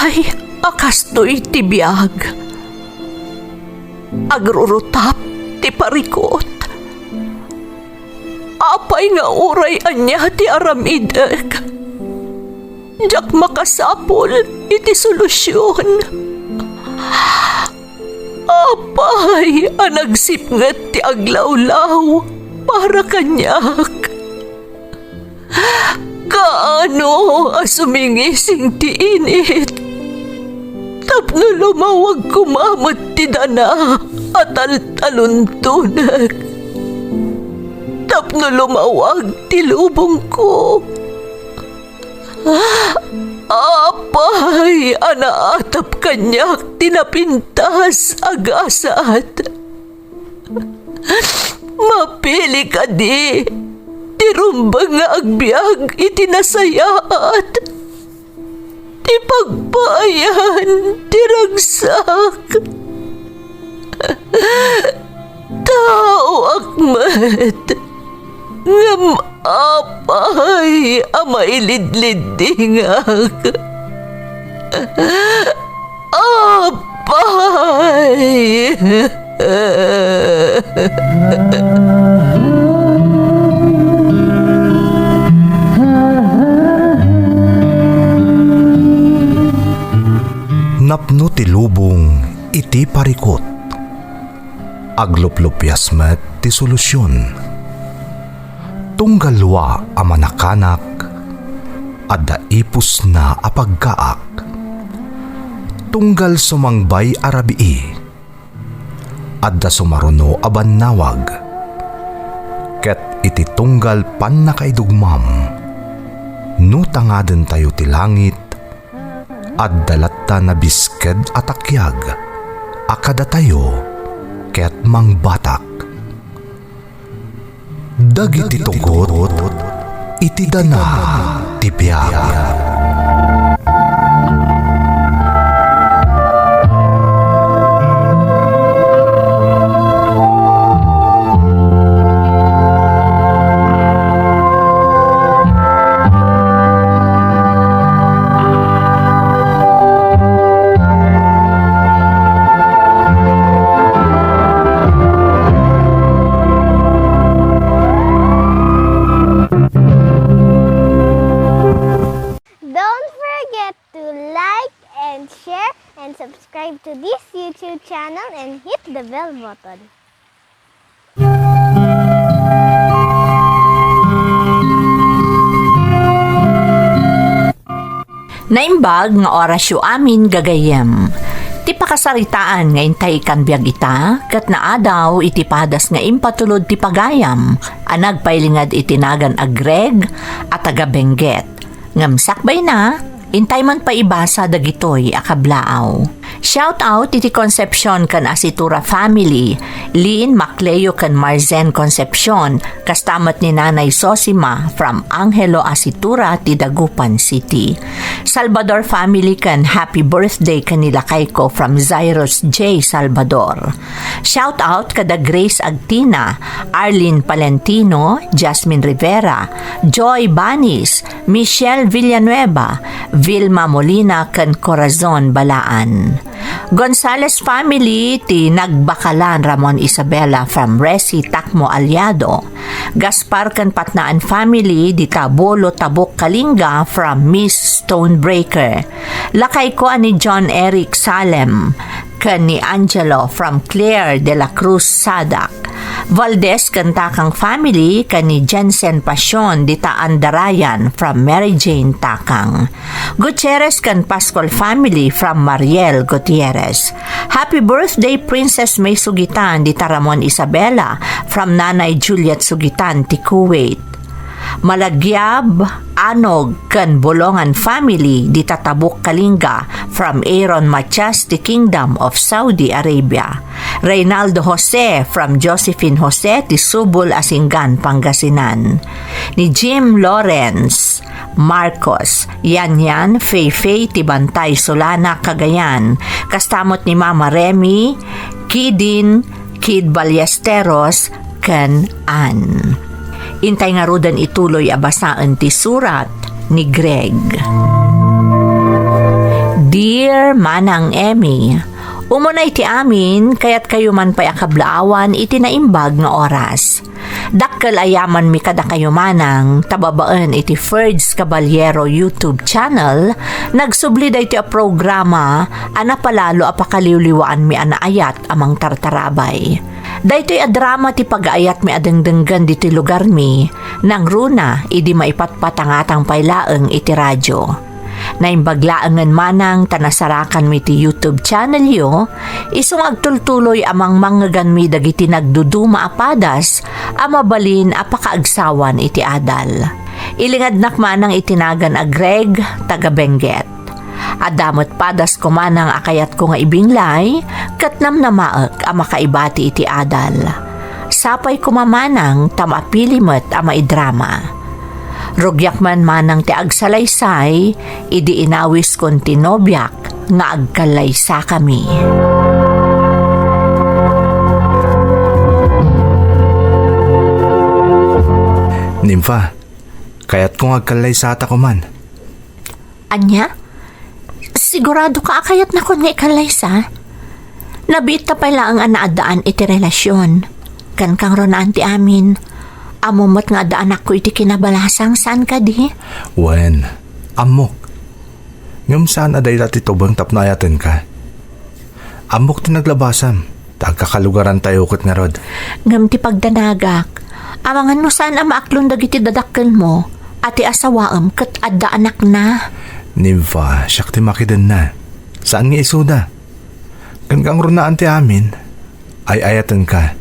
Apay, akastoy ti biyag. Agrurutap ti parikot. Apay nga uray anya ti aramidek. Jak makasapol iti solusyon. Apay, anagsipnget ti aglawlaw para kanyak. Kaano asumingising ti init? Tapno lumawag kumamot ti dana at taluntunag. Tapno lumawag ti lubong ko. Apay, anaatap kanyak tinapintas agasat. Mapili ka di. Tirumbang nga agbyag itinasayaat. Ti pagbayan, tiragsak. Tao akmat. Ngam apay, amailidlidingak. Apay. Napno ti lubong iti parikot. Agluplupyas met ti solusyon. Tunggalwa a manakanak adda ipus na apagkaak. Tunggal sumangbay arabii adda sumaruno a bannawag. Ket iti tunggal pan nakaidugmam no tangaden tayo ti langit at dalatta na bisked at akyag, akada tayo, ket mangbatak. Dagiti tugot, iti dana, tipyag. Subscribe to this YouTube channel and hit the bell button. Naimbag nga orasyo amin gagayem. Ti pakasaritaan nga intay kan biag ita, kat naadaw iti padas nga impatulod ti pagayam, anag pailingad itinagan agreg at agabengget. Ngamsakbay na, intay man pa ibasa dagitoy akablaaw. Shout out iti Concepcion kan Asitura family, Lynn Macleo kan Marzen Concepcion, kastamat ni Nanay Sosima from Angelo Asitura, Dagupan City. Salvador family kan happy birthday kanila Kayko from Zairos J. Salvador. Shout out kada Grace Agtina, Arlene Palentino, Jasmine Rivera, Joy Banis, Michelle Villanueva, Vilma Molina kan Corazon Balaan. Gonzales family ti Nagbakalan Ramon Isabela from Resi Takmo Aliado. Gaspar kan Patnaan family di Tabolo Tabok Kalinga from Miss Stonebreaker. Lakay ko ani John Eric Salem kan ni Angelo from Claire de la Cruz Sadak. Valdez kan Takang family kan ni Jensen Pasyon di Taandarayan from Mary Jane Takang. Gutierrez kan Pascual family from Mariel Gutierrez. Happy birthday Princess May Sugitan di Taramon Isabela from Nanay Juliet Sugitan ti Kuwait. Malagyab Anog kan Bolongan family di Tatabuk Kalinga from Aaron Machas ti Kingdom of Saudi Arabia. Reynaldo Jose from Josephine Jose ti Subol Asinggan Pangasinan. Ni Jim Lawrence Marcos Yanyan Fei ti Bantay Solana Cagayan. Kastamot ni Mama Remy Kidin Kid Ballesteros kan Ann. Intay nga rudan ituloy abasaan ti surat ni Greg. Dear Manang Emmy, umunay ti amin kaya't kayo man pa'y akablaawan iti naimbag nga oras. Dakkel ayaman mi kada kayo manang tababaan iti Ferds Caballero YouTube channel nagsubli iti a programa ana palalo apakaliwliwaan mi anaayat amang tartarabay. Daytoy a drama ti pag-aayat mi adengdenggan diti lugar mi nang runa idi maipatpatangatang paylaeng iti radyo. Naimbaglaangan manang tanasarakan mi ti YouTube channel yo, isong agtultuloy amang manggagan mi dagiti nagduduma apadas, amabalin apakaagsawan iti adal. Ilingad nakmanang itinagan a Greg taga Benguet. Adamot padas ko manang akayat ko nga ibinglay, katnam na maek a makaibati iti adal. Sapay kumamanang tamapilimot a maidrama. Rugyak man manang ti agsalaysay, idi inawis kon tinobyak nga agkalaysa kami. Nympha, kaya't kung agkalaysa ta ko man. Anya? Sigurado ka akayat na kon nga ikalaysa? Nabita pala ang anaadaan iti relasyon. Kan kang ronaan ti amin. Amumot nga da anak ko iti kinabalasang saan ka di? Wen, amok. Ngam saan aday dati tubang tapnayatin ka? Amok ti naglabasam. Tagkakalugaran tayo kot nga rod. Ngam ti pagdanagak. Amangan no saan ang maaklong dagiti dadakkel mo. Ati asawaam kat adda anak na. Nympha, siyak ti makiden na. Saan nga isuda? Kan kang runaan ti amin, ay ayatan ka.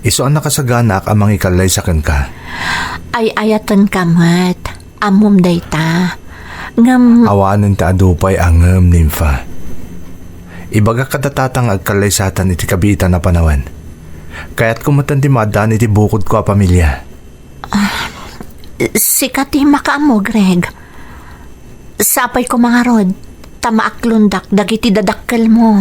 Iso ang nakasaganak amang ikalay sa ka. Ay ayatan ka mat. Amom dayta. Ngam... Awanan ta adupay angem, Nympha. Ibaga kadatatang agkalaysatan iti kabitan na panawan. Kaya't kumatan ti madan iti bukod ko a pamilya. Sikat ti makaamo, Greg. Sapay ko mga rod. Tamaaklundak dagiti dadakkel mo.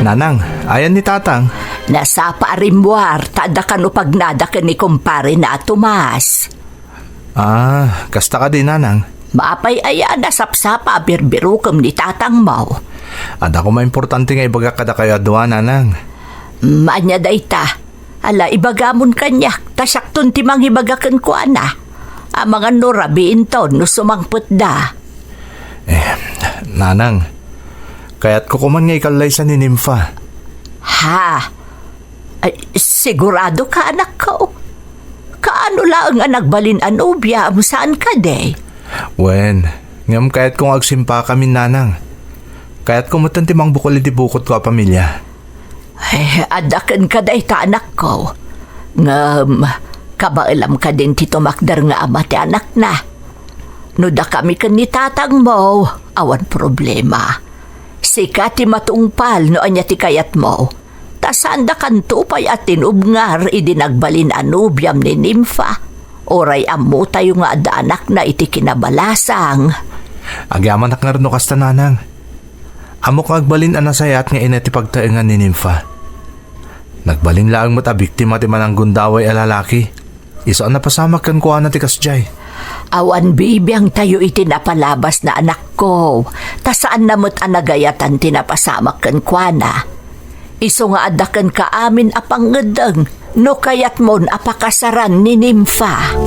Nanang, ayan ni tatang. Nasa paarimbuar, tadakan o pagnadakan ni kumpare na Tomas. Kasta ka din, nanang. Mapay aya na sapsapa birbirukom ni tatang mo. Ada ko maimportante nga ibaga kada kayo adwa, nanang. Manya dayta. Ala ibagamon kanyak, tasakton ti mang ibagakan ko ana. Ang mga nurabiin to no sumangput da. Nanang, kaya't kukuman nga ikalaysa ni Nympha. Ha? Ay, sigurado ka anak ko. Kaano lang ang nagbalin anubya mo saan ka day? Wen, ngam kaya't kung agsimpa kami, nanang. Kaya't kumutan ti mang bukol iti bukod ko a pamilya. Ay, adakan ka day ta anak ko. Ngam, kabailam ka din ti tumakdar nga ama ti anak na. No da kami kan ni tatang mo, awan problema. Sika ti matungpal no anya ti kayat mo. Tasaan da kanto pa'y at tinubngar idinagbalin anubyam ni Nympha. Oray amo tayo nga ada anak na iti kinabalasang. Agyaman ak nga rin no kasta, nanang. Amo kang agbalin anasayat nga ina ti pagtaengan ni Nympha. Nagbalin laang mo't a biktima ti manang gundaway a lalaki. Iso ang napasamak kan kuha na ti kasjay. Awan bibiyang tayo iti napalabas na anak ko. Tasaan namot anagayatan tinapasamak kan kuana. Iso nga adakan ka amin apangedeng no kayat mon apakasaran ni Nympha.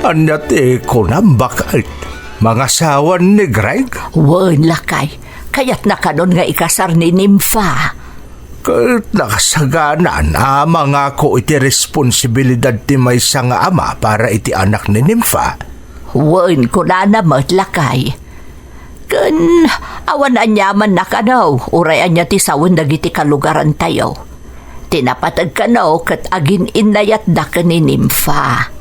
Anyate ko na bakit? Mga sawan ni Greg? Wan lakay, kaya't nakanon nga ikasar ni Nympha. Kahit nakasaganan, mga ko iti responsibilidad ti may nga ama para iti anak ni Nympha. Wan ko na namat lakay. Kan, awan anyaman na kanaw, uray anya ti sawon dagiti kalugaran tayo. Tinapatag kanaw kat agin inayat da ka ni Nympha.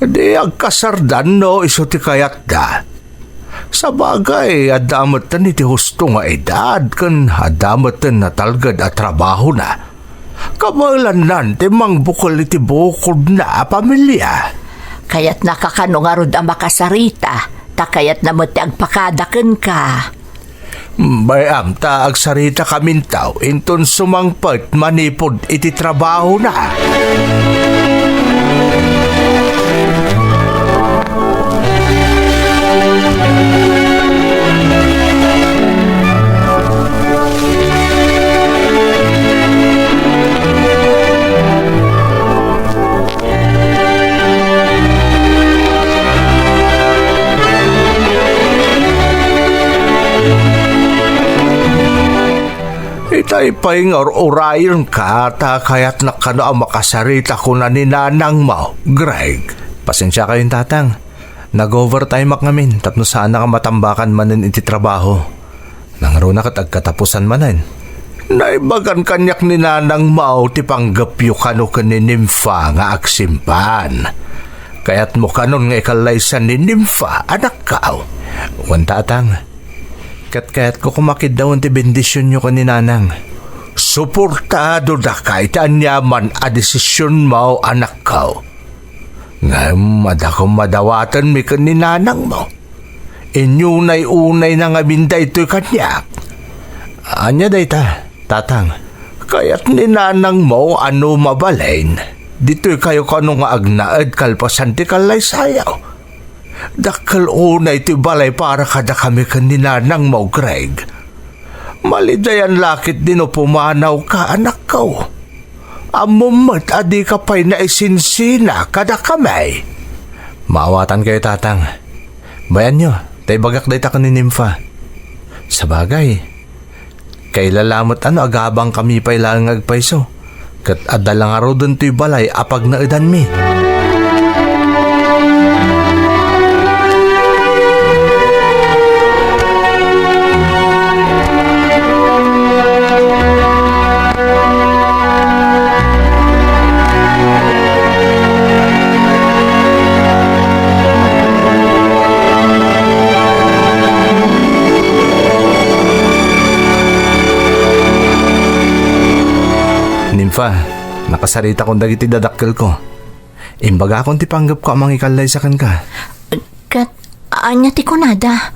Di agkasardan no iso ti kayat da. Sa bagay, adamatan iti husto nga edad kan adamatan na talgad at trabaho na. Kamalan nan ti mangbukol iti bukod na pamilya. Kayat nakakano nga rod ang makasarita, takayat na mo ti agpakadaken ka. Bayam ta agsarita kamintaw inton sumangpet manipod iti trabaho na. Itay pa'y orayon ka ta kaya't nakano ang makasarita ko na ni nanang mo, Greg. Pasensya kayong tatang. Nag-overtime ak ngamin tapno sana ka matambakan manen iti trabaho. Nangaro na katagkatapusan manen. Naibagan kanyak ni nanang mo ti panggapyo kano ka ni Nympha nga aksimpan. Kaya't mo kanon nga ikalaysan ni Nympha, anak ka. Wan tatang. Kat ko kumakid daw ti bendisyon nyo ka ni nanang. Suportado da kahit anyaman a desisyon mo, anak ka. Ngayon madakong madawatan mi ka ni nanang mo. Inyunay-unay na nga binda ito'y kanyak. Anya day ta, tatang. Kaya't ni nanang mo ano mabalain. Dito'y kayo kano nga agnaad kalpasan ti kalay sayaw. Dakal unay ti balay para kada kami kaninanang mo, Greg. Malidayan lakit din o pumanaw ka, anak ko. Amumat adi ka pa'y naisinsina kada kami. Maawatan kayo tatang. Bayan nyo, tay bagak day ta ka ni Nympha. Sa bagay, kay lalamot agabang kami pa'y langag paiso. Kat adalang araw dun to'y balay apag na edan mi. Nympha, nakasarita kong dagiti dadakkel ko. Imbaga akong tipanggap ko amang ikalay sa ka. Kat, anya ti kunada.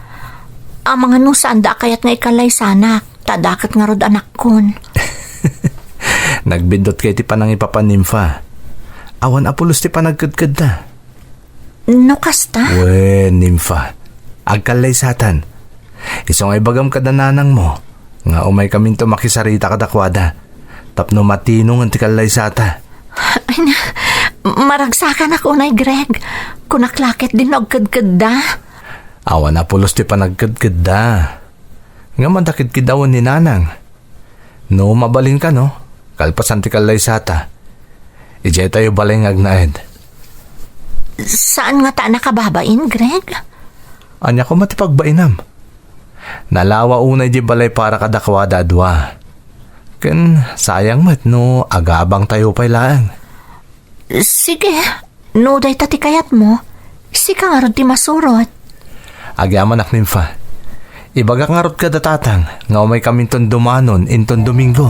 Ang mga nusaan da kayat nga ikalay sana, tadakat nga rod anak kon. Nagbindot kay ti panang ipapan Nympha. Awan apulos ti panagkadkad na. No kasta? Nympha, agkalay satan. Isong ay bagam kadananang mo, nga umay kaminto makisarita kadakwada. Tapno matinong ang tikalay sata. Maragsakan ako na, Greg. Kunaklakit din agkadkad da. Awan na pulos ti panagkadkad da. Nga mandakid kidawan ni nanang. No, mabalin ka no? Kalpasan ti kalay sata. Ijay tayo balay ngagnaed. Saan nga ta nakababain, Greg? Anya ko matipagbainam. Nalawa unay di balay para kadakwada adwa. Ken sayang mat no agabang tayo pa'y laang. Sige, no day tati kayat mo. Sika nga rod ti masurot. Agyaman ak Nympha. Ibagak nga rod ka datatang nga umay kaminton dumanon inton Domingo.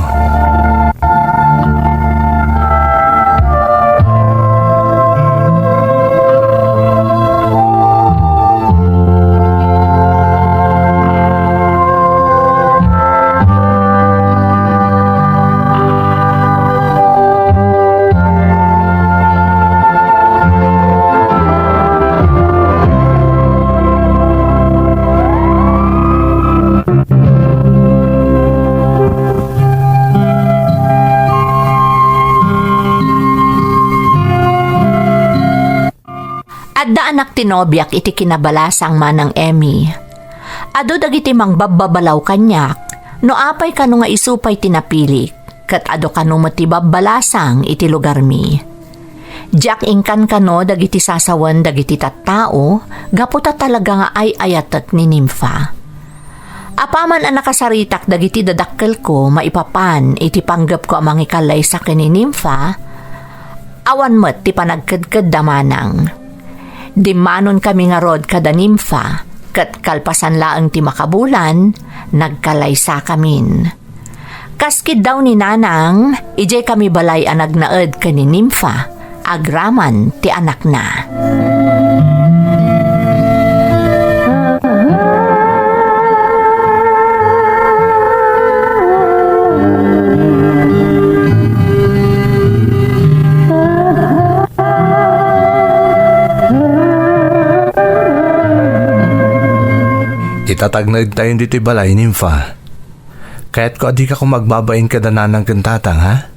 Adda anak tinobyak iti kinabalasang manang Emmy. Ado dagiti mangbababalaw kanyak, no apay kano nga isupay tinapilik, kat ado kano matibabbalasang iti lugar mi. Jack ingkan kano dagiti sasawan dagiti tattao, gaputa talaga nga ay ayatat ni Nympha. Apaman ang nakasaritak dagiti dadakkel ko maipapan iti panggap ko amang ikalay sa kini Nympha, awan met ti panagkedked damanang. Dimanon kami nga rod kada Nympha, ket kalpasan laeng ti makabulan, nagkalaysa kamin. Kaskid daw ni Nanang, ijay kami balay ang nagnaed kani Nympha, agraman ti anak na. Itatagnad tayo dito balay, Nympha. Kaya't ko adi ka kung magbabain ka dananang kantatang, ha?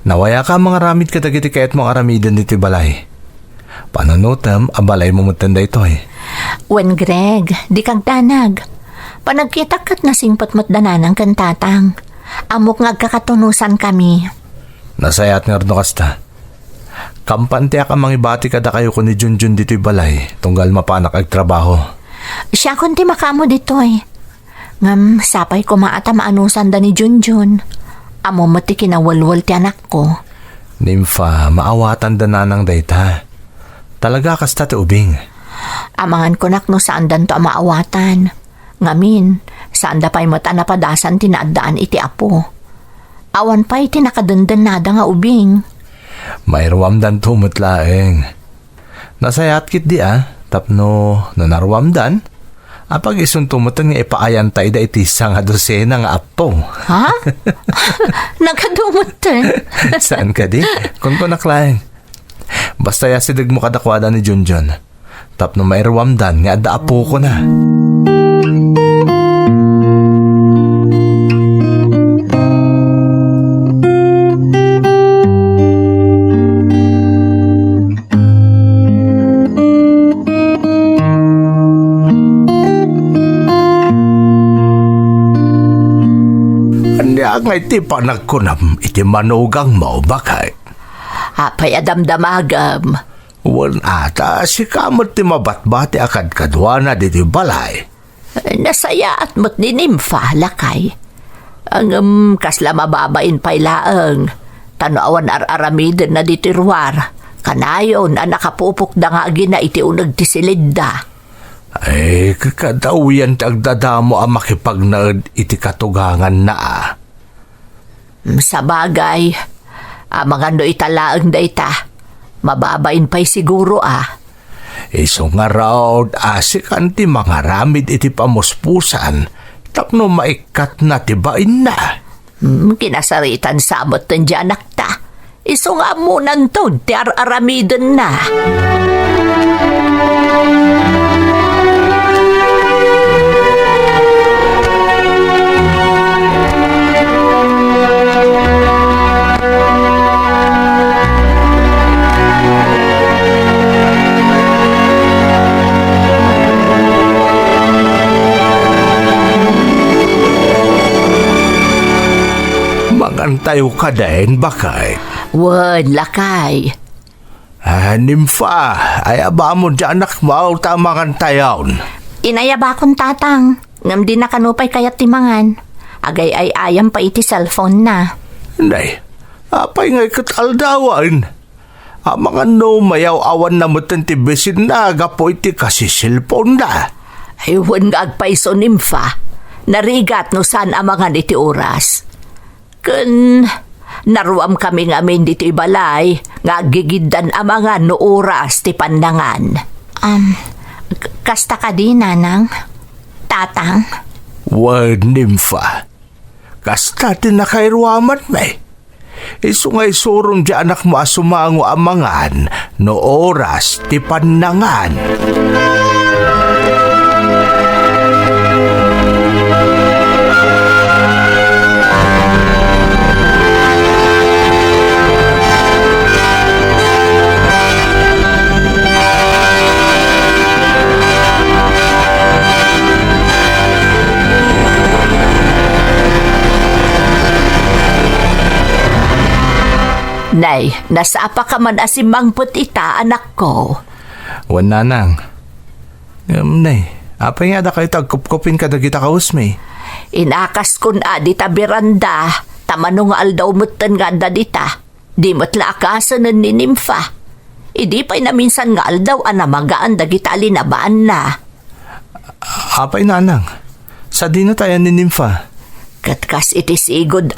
Nawaya ka mga ramid ka dagiti kaya't mo aramidan dito balay. Pananutam, abalay mo mutanda ito eh. Wen Greg, di kang tanag. Panagkita kat nasingpot mo't dananang kantatang. Amok nga kakatunusan kami. Nasayat nga rin kasta. Kampantiak ang mga ibati kada kayo ko ni Junjun dito'y balay, tunggal mapanak ag trabaho. Siya kundi makamo dito eh. Ngam, sapay ko maata maanusan da ni Junjun. Amo mati kinawalwal ti anak ko. Nympha, maawatan dananang dayta. Talaga kasta ti ubing. Amangan ko nakno saan dan to maawatan. Ngamin, saan da pa'y mata napadasan tinaadaan iti apo. Awan pa'y tinakadundan nada nga ubing. Mairwamdan tumutlaeng. Nasayat kit di tapno nanarwamdan. Apag isuntumatan nga ipaayan tayo da iti isang dosena nga apo. Ha? Nagkadumot Saan ka di? Kung ko naklaeng. Basta yasidig mo kadakwada ni Junjun. Tapno mairwamdan nga adda apo ko na. Nga iti panagkunam, iti manugang mo, bakay? Apay adamdamagam. Wan ata, si kamot ti mabatbati akad kadwana diti balay. Nasaya at mo't ni Nympha, lakay. Ang kasla mababain pa'y laeng. Tanawan ar-aramidin na diti ruwar. Kanayon, nakapupok da nga gina iti unag ti silidda. Ay, kakadawiyan ti agdadamo ang makipagnaed iti katugangan na Sa bagay, mga no italaang da ita, mababain pa'y siguro Iso nga raw, asikan ti mga ramid iti pamuspusan, tapno maikat na tibain na. Kinasaritan samot ng anak ta. Iso nga munan to, ti ar-aramidin na. Mangantayo ka din, bakay? Wan, lakay. Nympha, ay aba mo dyan anak mo, tamangan tayon. Inayaba kong tatang. Ngam di nakanupay kayat timangan. Agay ay ayam pa iti cellphone na. Nay, apay ngay kataldawan. Mga no mayaw awan na mo tantibisin na agapo iti kasi cellphone na. Aywan nga agpaiso Nympha. Narigat no saan amangan iti oras. Kun naruam kami ngamin dito ibalay, nga gigiddan amangan no oras ti pandangan. Kasta ka di, Nanang? Tatang? Word, Nympha. Kasta tinakairwaman may. Iso ngay surong di anak mo asumango amangan no oras ti pandangan. Nay, nasapa ka man asimang putita, anak ko. Wan nanang. Nay, Apay nga da kayo tagkupkupin ka dagita ka usmi. Inakas ko na di ta beranda. Tamano nga aldaw mutan nga da dita. Di matla akasan ni Nympha. Idi pa'y na minsan nga aldaw anamagaan dagita alinabaan na. Apay nanang, sa di na tayo ni Nympha. Katkas iti sigod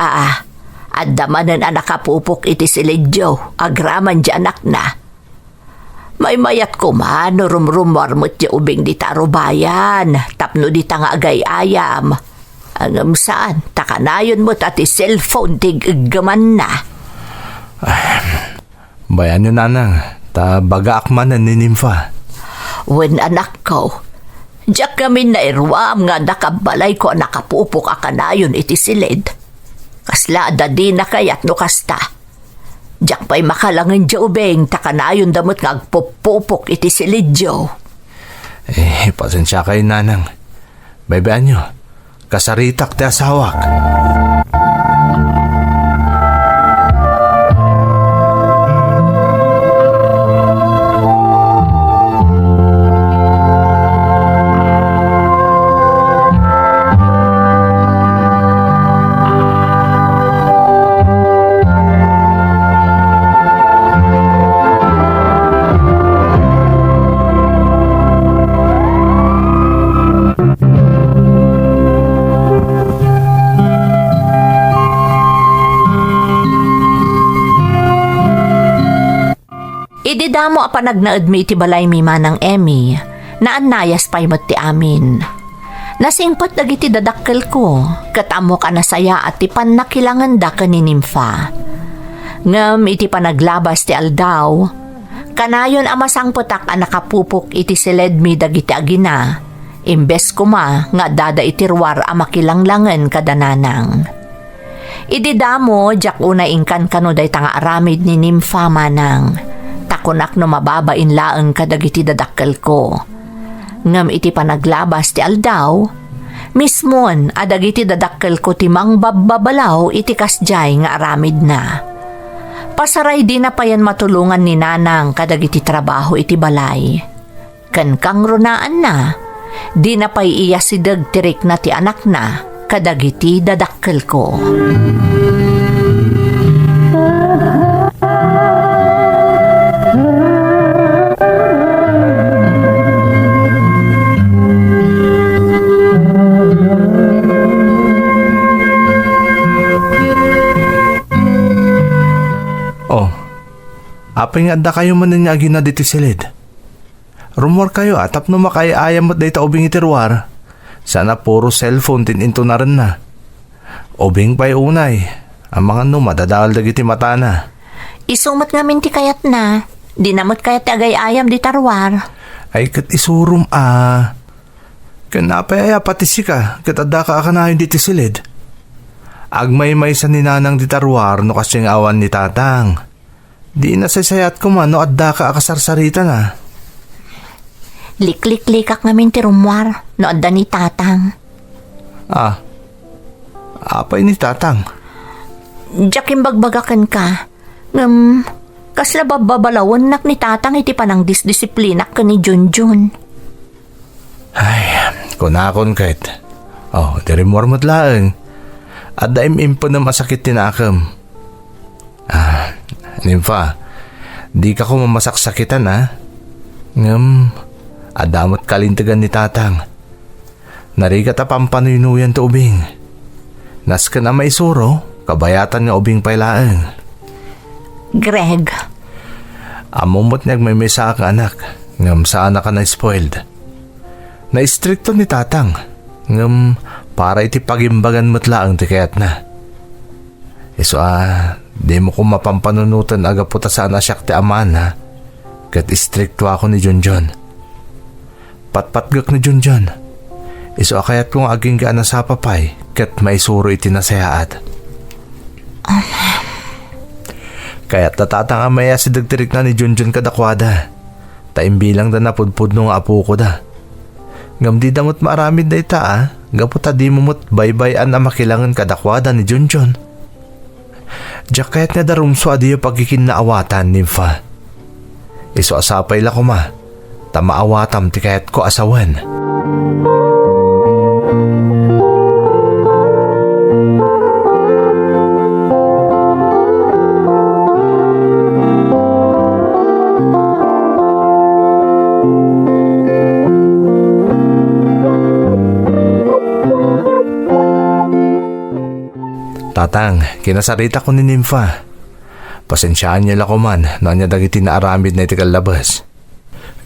At damanan anak kapupok iti silidyo. Agraman di anak na. May mayat ko man, rumrumor mo't di ubing di tarubayan. Tapno di ta nga agay-ayam. Ang saan, takanayon mo't ati cellphone tig-gaman na. Bayan nyo nanang, ta baga akman ni Nympha. Wen anak ko, diyak kami na irwam nga nakabalay ko nakapupok akanayon iti silid. Kasla di na kayat no kasta. Diyak pa'y makalangan di ubing takanayon damot nga agpupupok iti silidyo. Pasensya kayo nanang. Baybayan nyo, kasaritak ti asawak. Ididamo a panagnaad mi iti balay mi manang Emmy, naanayas pa'y ti amin. Nasingpat dagiti dadakkel ko, katamo ka na saya at ti panakilangan da ka ni Nympha. Ngam iti panaglabas ti aldaw, kanayon amasang putak a nakapupok iti siled mi dagiti agina, imbes kuma nga dada itirwar a makilanglangan kadananang. Ididamo, jak una ingkan kano day tanga aramid ni Nympha manang. Takunak no mababain laeng kadagiti dadakkel ko. Ngam iti panaglabas ti aldaw, mismon adagiti dadakkel ko timang babbabalaw iti kasjay nga aramid na. Pasaray di na payan matulungan ni nanang kadagiti trabaho iti balay. Kankang runaan na, di na pay iya sidag tirik na ti anak na kadagiti dadakkel ko. Apay nga da kayo man nga agina diti silid. Rumor kayo atap no makayayam mo't day ta ubing itirwar. Sana puro cellphone tininto na rin na. Ubing pa'y unay. Ang mga no madadawal dagiti mata na. Isumat ngamin ti kayat na. Di namot kayat ti agay-ayam di tarwar. Ay kat isurum Kanapay ay apatisi ka. Kat adda ka akanayon diti silid. Agmay-may sa ninanang di tarwar no kasyang awan ni tatang. Di nasasayat ko man no adda ka akasarsarita na. Liklik-likak ngamin ti rumwar no adda ni tatang. Apay ni tatang. Diyak imbagbagakan ka. Kasla bababalawan nak ni tatang iti panang disdisiplinak ka ni Junjun. Ay, kunakon kahit. Di rumor mo't laeng. Adda imimpo na masakit tinakam. Nympha, di ka ko mamasaksakitan Ngam, adamot kalintagan ni tatang. Narigat a pampanunuyan to ubing. Nas ka na may suro, kabayatan nga ubing pailaan. Greg. Amumot nagmimisa ka anak, ngam sana ka na-spoiled. Na-istrikto ni tatang, ngam para iti pagimbagan mo't laang ti kayat na. Di mo ko mapampanunutan aga puta sana siyak ti aman kat istrikto ako ni Junjun. Patpatgak ni Junjun. Kayat kong aging gaan na sa papay kat may suro iti nasayaat. Kaya't natatang amaya si dagtirik na ni Junjun kadakwada. Taimbilang da napudpud nung apo ko da. Ngam di damot maaramid da ita gaputa di mo mo't baybayan na makilangan kadakwada ni Junjun. Diyak kahit nga darumso adiyo pagkikin na awatan, Nympha. Asapay la ko ma, tamaawatam ti kahit ko asawan. Tatang, kinasarita ko ni Nympha. Pasensyaan niya lang ko man na niya dagiti naaramid na iti kalabas.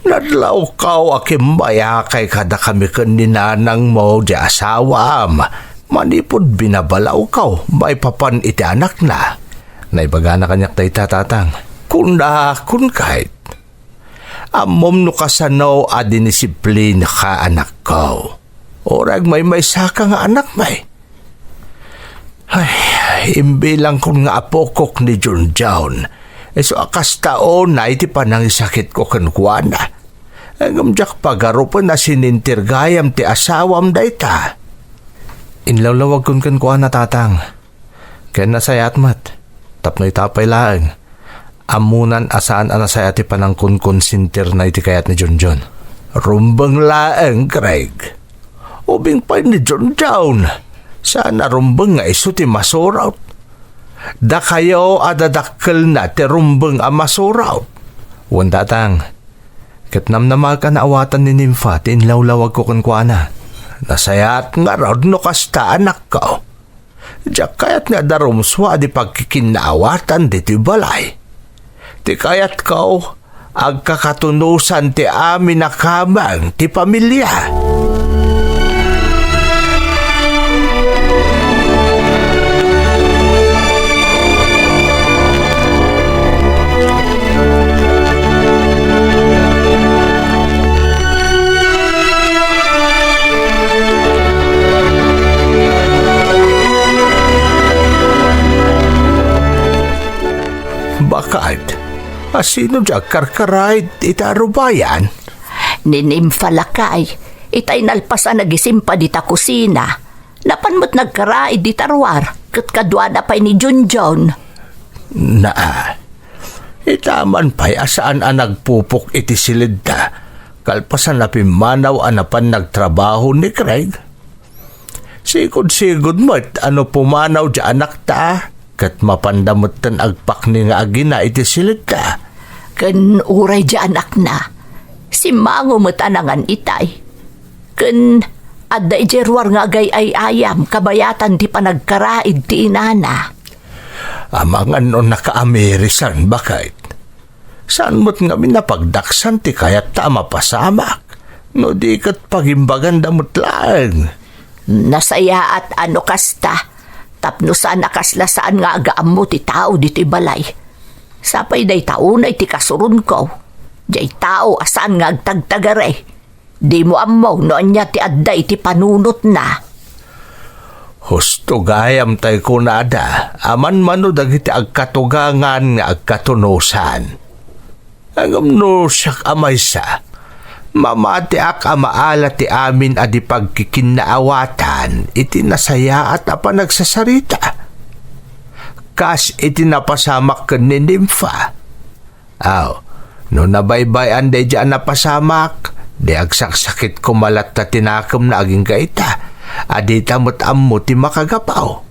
Nadlaw kaw akim mayakay kada kami kaninanang mo di asawam. Manipod binabalaw kaw, may papan iti anak na. Naibaga na kanyak tayo tatang. Kun kahit. Amom no kasanaw adinisiplin ka anak ko. Orag may saka nga anak may. Ay, imbilang kong nga apokok ni John John. So akas taon na iti panang sakit ko kankwana. Ang jak pagarupan na sinintirgayam ti asawam dayta. Inlawlawag kong kankwana tatang. Kaya nasayat mat. Tapnoy tapay laang. Amunan asaan anasaya ti panang kunsintir na iti kayat ni John John. Rumbang laang, Craig. Ubing pa ni John John. Sana rumbang nga iso ti masuraw. Da kayo adadakkel na ti rumbang a masuraw. Wanda tang, katnam na ka naawatan ni Nympha ti inlawlawag ko kankwana. Nasayat nga raw no kasta anak ko. Diyak kayat nga darumswa di pagkikinaawatan di ti balay. Ti kayat ko agkakatunusan ti amin na kamang ti pamilya. Bakit? Asino dyan karkaray itarubayan? Ni Nympha lakay, itay nalpasan nagisimpa di ta kusina. Napanmo't nagkaraid di tarwar, kat kadwa na pa'y ni John John. Itaman pa'y asaan ang nagpupok iti silid ta. Kalpasan na pimanaw anapan nagtrabaho ni Craig. Sigod mo't ano pumanaw dyan anak ta. Kat mapandamot tan agpak ni nga agina iti silid ta. Kan uray dya anak na, si mango matanangan itay. Kan aday jerwar nga agay ay ayam, kabayatan di panagkaraid ti inana. Amang ano naka-Amerisan, bakit? Saan mo't nga minapagdaksan ti kayat ta mapasamak? No di kat pagimbagan damot lang. Nasaya at ano kasta, tapno saan nakaslasaan nga agaam mo ti tao dito balay. Sapay day taon ay ti kasurun ko. Day tao asaan nga agtagtagare. Di mo amaw noon niya ti adday ti panunot na. Husto gayam tay kunada, aman mano dagiti agkatugangan nga agkatunusan. Agam no siyak amay sa, mamati ak amaala ti amin adi pagkikinaawatan, iti nasaya at apa nagsasarita. Kas iti napasamak ka ni Nympha. Aw, no nabaybayan day dyan napasamak, di agsaksakit kumalat ta tinakam na aging kaita, adi tamot ammo ti makagapaw.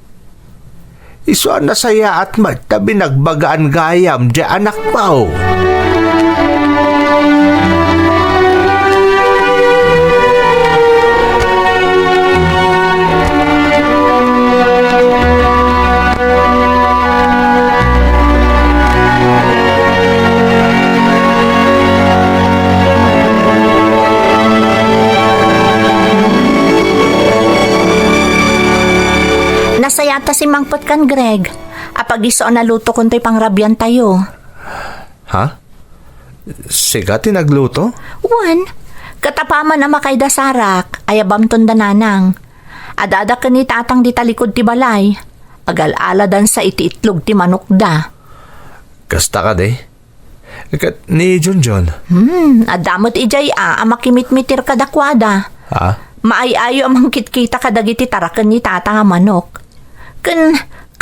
Iso ang nasaya at tabi nagbagaan gayam dyan anak pao. Nasayata si Mangpot kan Greg. Apag iso na luto kun to'y pangrabyan tayo. Ha? Siga tinagluto? Juan, katapaman na makayda sarak, ayabam tunda nanang. Adada ka ni tatang di talikod ti balay. Agal-aladan sa iti itlog ti manok da. Kasta ka de? Ikat ni John John. Adamot ijay makimit-mitir kadakwada. Ha? Maayayo amang kitkita kadagiti tarakan ni tatang a manok.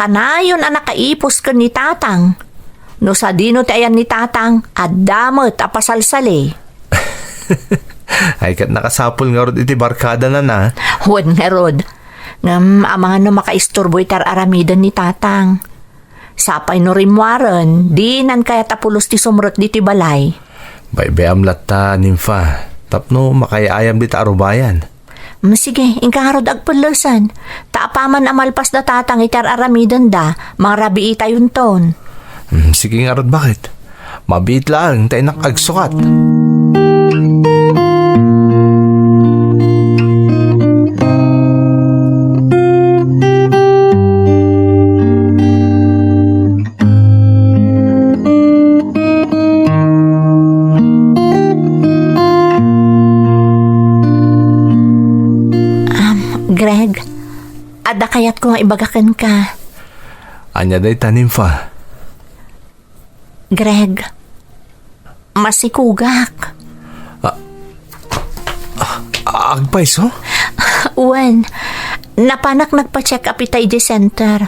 Kanayon nakaipos kan ni tatang. No sa dino ti ayan ni tatang, adamot apasalsali. Ay kat nakasapol nga rod iti barkada na. Huwag nga rod. Ngam amang ano makaisturbo itar aramidan ni tatang. Sapay no rimwaran, di nan kaya tapulos ti sumrot di ti balay. Baybayam latta, Nympha. Tapno makayayam di ta arubayan. Sige, ingkarod agpulasan. Taapaman amalpas da tatang itar aramidan da, mga rabi ita yun ton. Sige nga rod, bakit? Mabiit lang, tayo nakagsukat. Greg, ada kayat ko nga ibagakan ka. Anya day ta, Nympha. Greg, masikugak. Agpaiso? Uwan, napanak nagpa-check up itay di center.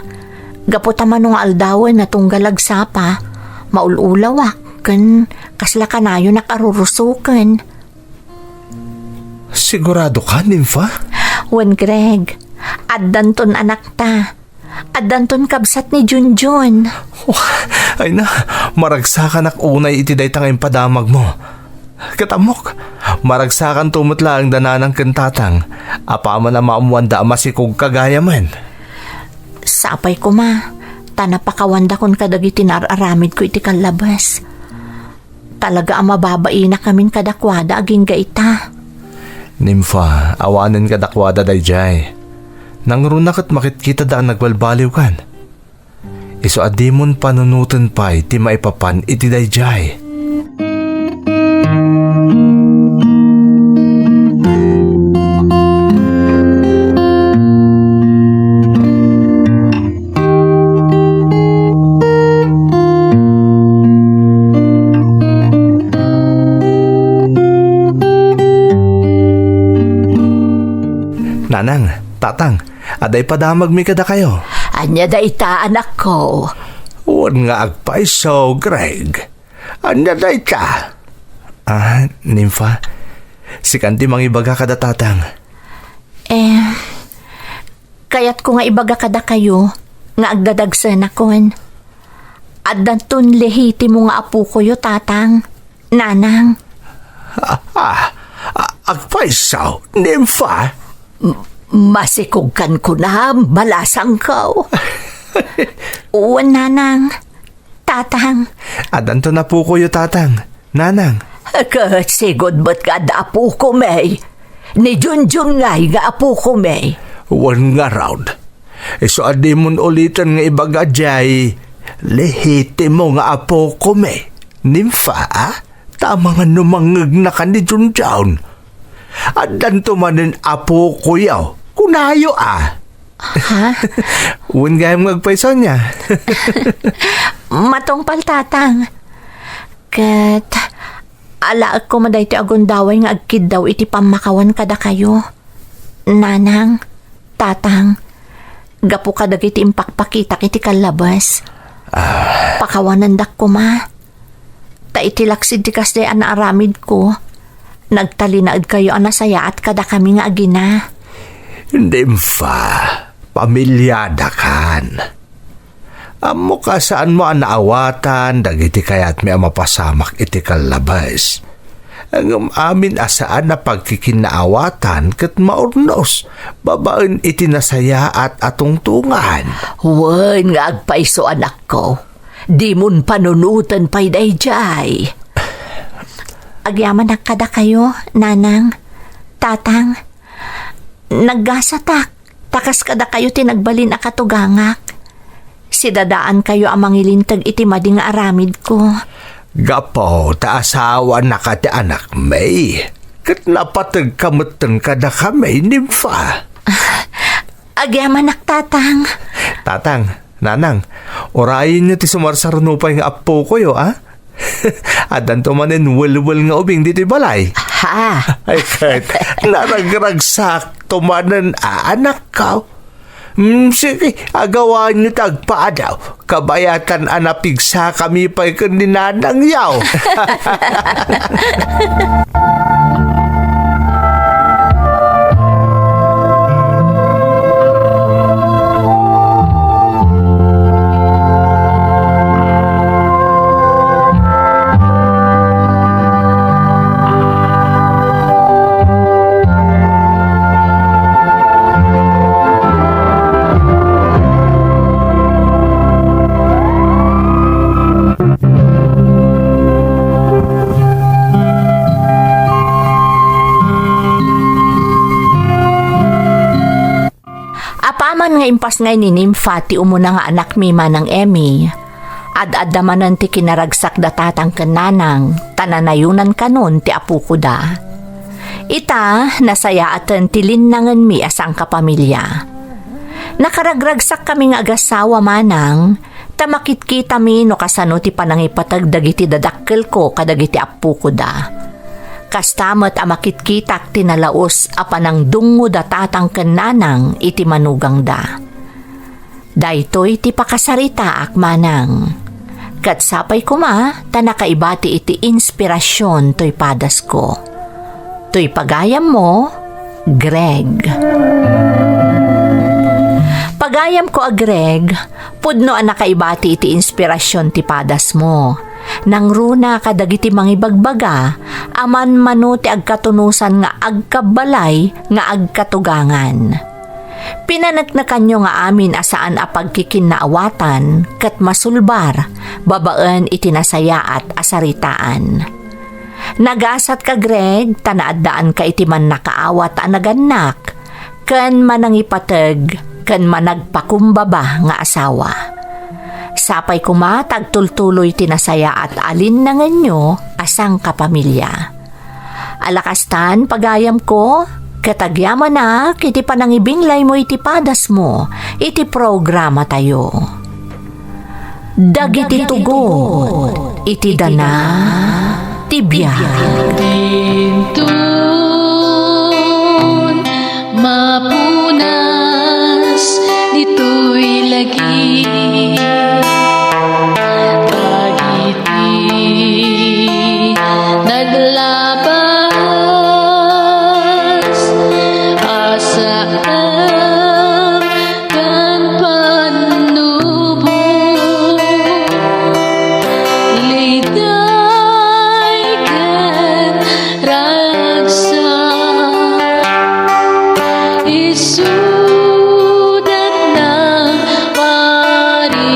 Gaputa man nung aldawan na tunggalag sapa, maululawak, kan kasla kanayo nakarurusukan. Sigurado ka, Nympha? Uwan, Greg, addanton anak ta. Addanton kabsat ni Junjun. Ay na, maragsakan ak unay iti day tangay padamag mo. Katamok, maragsakan tumutla ang dananang kantatang. Apaman na maamuanda masikog kagaya man. Sapay ko ma, tanapakawanda kon kadagiti nararamid ko iti kalabas. Talaga ang mababai na kaming kadakwada aging gaita. Nympha, awanan ka dakwada day jay. Nang runak at makitkita daan nagbalbaliw kan. Iso adimon panunutan pa iti maipapan iti day jay. Nanang, tatang, aday padamag mi kada kayo. Anya da ita anak ko. Huwag nga agpaiso, Greg. Anya da ita? Nympha, si kanti mangibaga kada tatang. Kayat ko nga ibaga kada kayo, nga agdadagsan akon. Adantun lehiti mo nga apo ko yo, tatang. Nanang. Agpaiso, Nympha? Masikugkan ko na, malasang ko. Uwan, nanang. Tatang. Adanto na po ko yo, tatang. Nanang. Sigod ba't ka da apo ko, may? Ni Junjun ngay nga apo ko, may. Wan nga raud. Iso adimon ulitan nga ibaga jay. Lehiti mo nga apo ko, may. Nympha, tama nga numangag na ka ni Junjun. Adanto manin apo ko yaw. Kunayo Ha? Uwan gayang magpaiso niya. Matongpal, tatang. Kat, alaak ko maday ti agundaway nga agkid daw iti pamakawan kada kayo. Nanang, tatang, gapu kadag iti impakpakitak iti kalabas. Pakawanan dak ko ma. Ta iti laksid ti kasday anaaramid ko. Nagtalinaad kayo anasaya at kada kami nga agina. Nympha, pamilyada kan. Amo ka saan mo ang naawatan, dagiti kayat may mapasamak iti kalabas. Ang amin asaan na pagkikinaawatan kat maurnos, babaan iti nasaya at atungtungan. Wan nga agpaiso anak ko. Di mun panunutan pa'y dayjay. Agyaman na kada kayo, nanang, tatang. Naggasatak, takas kada kayo tinagbalin akatugangak. Sidadaan kayo ang mangilintag iti mading aramid ko. Gapo, taasawa na ka ti anak may. Kat napatag kamutan kada kami, Nympha. Agyaman nak tatang. Tatang, nanang, orayin niyo ti sumarsarunupay nga apo ko yo, Adan to manin wal-wal nga ubing dito balay. Ha? Ay, kahit naragragsak to manin anak ka. Sige, agawan niyo tagpaadaw. Kabayatan anapigsa kami pa'y kaninanang yaw. Aman nga impas ngay ni Nympha ti umuna nga anak mi manang Emmy. Ad-ad damanan ti kinaragsak datatang kananang, tananayunan kanon ti apu ko da. Ita, nasaya atan ti linnangan mi asang kapamilya. Nakaragragsak kami nga agasawa manang, tamakit kita mi no kasano ti panangipatag dagiti dadakkel ko kadagiti apu ko da. Kastamot amakit kitak tinalaos apanang dungo datatang kananang iti manugang da. Daytoy ti pakasarita ak manang. Kat sapay kuma, tanakaibati iti inspirasyon to'y padas ko. To'y pagayam mo, Greg. Pagayam ko a Greg, pudno ang nakaibati iti inspirasyon ti padas mo. Nang runa kadagiti mangibagbaga, aman mano ti agkatunusan nga agkabalay nga agkatugangan. Pinanagnakan nyo nga amin asaan a pagkikinnaawatan kat masulbar, babaan itinasaya at asaritaan. Nagasat ka Greg, tanaadaan ka iti man nakaawat a naganak, kan manangipateg, kan managpakumbaba nga asawa. Sapay kumatag tultuloy tinasaya at alin na nyo asang kapamilya. Alakastan pagayam ko, katagyaman na, kiti panangibinglay mo iti padas mo, iti programa tayo. Dagiti tugo, iti dana, tibiyag. Tintun, mapunas, dito'y lagi. Pagiti, naglabas, asaan kan panubo. Liday kan ragsak, isudat ng Paris.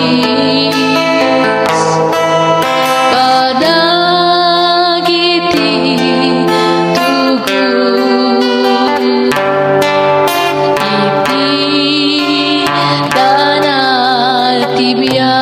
Kadagiti tugon, iti danal tibiyag.